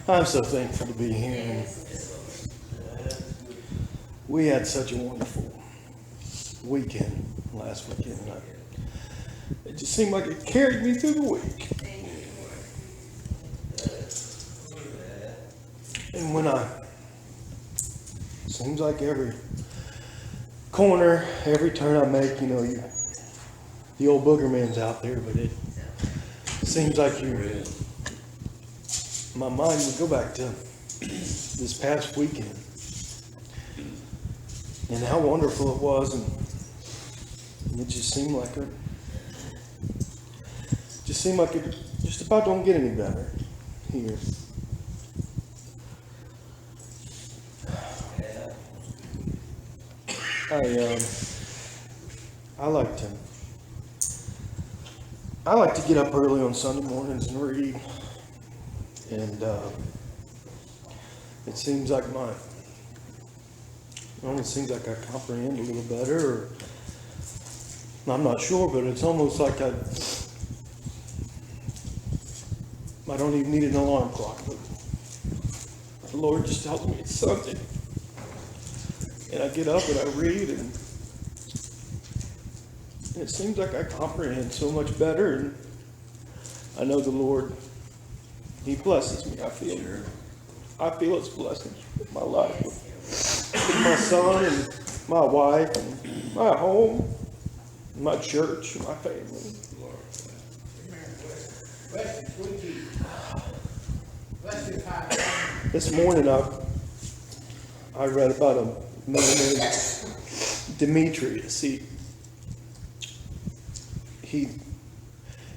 I'm so thankful to be here. We had such a wonderful weekend last weekend. It just seemed like it carried me through the week. And seems like every corner, every turn I make, the old booger man's out there, but it seems like my mind would go back to this past weekend and how wonderful it was, and it just seemed like it just about don't get any better here. I like to get up early on Sunday mornings and read, and it seems like I comprehend a little better, or I'm not sure, but it's almost like I don't even need an alarm clock, but the Lord just tells me it's Sunday, and I get up and I read, and it seems like I comprehend so much better, and I know the Lord, He blesses me. I feel His blessings in my life, with my son and my wife and my home, and my church and my family. This morning I read about a man named Demetrius.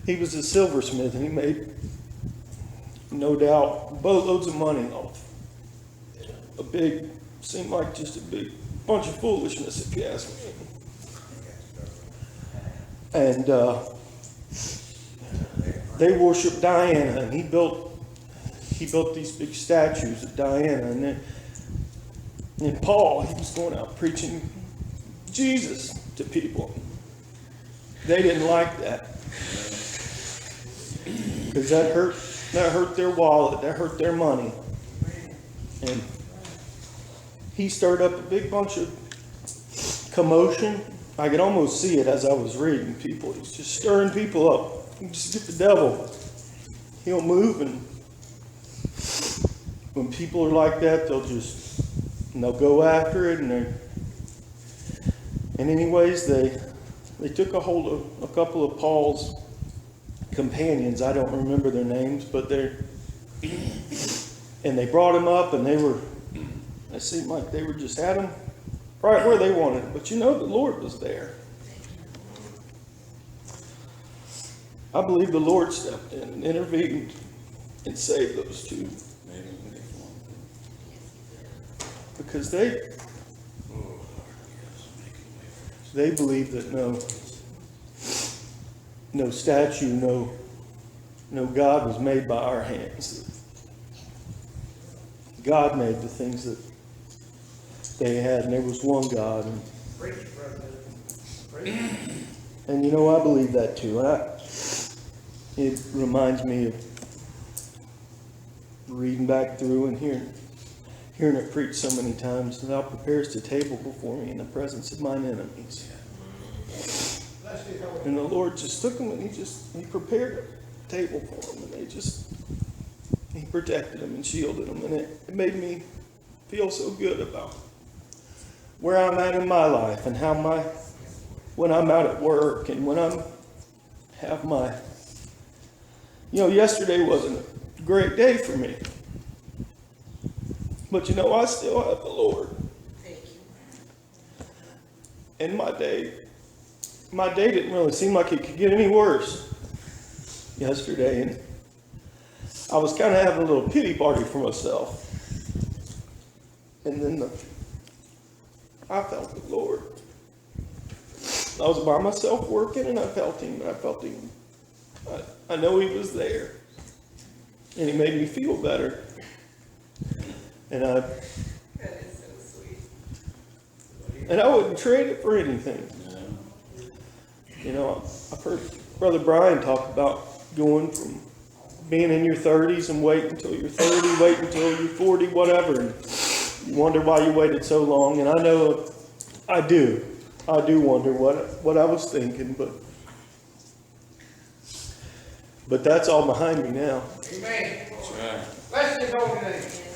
He was a silversmith, and he made, no doubt, boatloads of money off seemed like just a big bunch of foolishness, if you ask me. And they worshiped Diana, and he built these big statues of Diana, and then Paul, he was going out preaching Jesus to people. They didn't like that, because that hurt their wallet, that hurt their money. And he stirred up a big bunch of commotion. I could almost see it as I was reading. He's just stirring people up. You just get the devil. He'll move, and when people are like that, they'll go after it, and anyways, they took a hold of a couple of Paul's companions. I don't remember their names, but they brought him up, and it seemed like they were just had him right where they wanted him. But the Lord was there. I believe the Lord stepped in and intervened and saved those two. Because they believe that no statue, no God was made by our hands. God made the things that they had, and there was one God. And I believe that too. It reminds me of reading back through and hearing it preached so many times. Thou preparest a table before me in the presence of mine enemies. And the Lord just took them, and He prepared a table for them, and He protected them and shielded them, and it made me feel so good about where I'm at in my life, and when I'm out at work, and when have my, yesterday wasn't a great day for me, but I still have the Lord. Thank you. And my day didn't really seem like it could get any worse yesterday, and I was kind of having a little pity party for myself. And then I felt the Lord. I was by myself working, and I felt Him. I know He was there, and He made me feel better. And That is so sweet. And I wouldn't trade it for anything. I've heard Brother Brian talk about going from being in your 30s and wait until you're 30, wait until you're 40, whatever. And you wonder why you waited so long. And I know I do wonder what I was thinking, but that's all behind me now. Amen. That's right. Bless his holy name.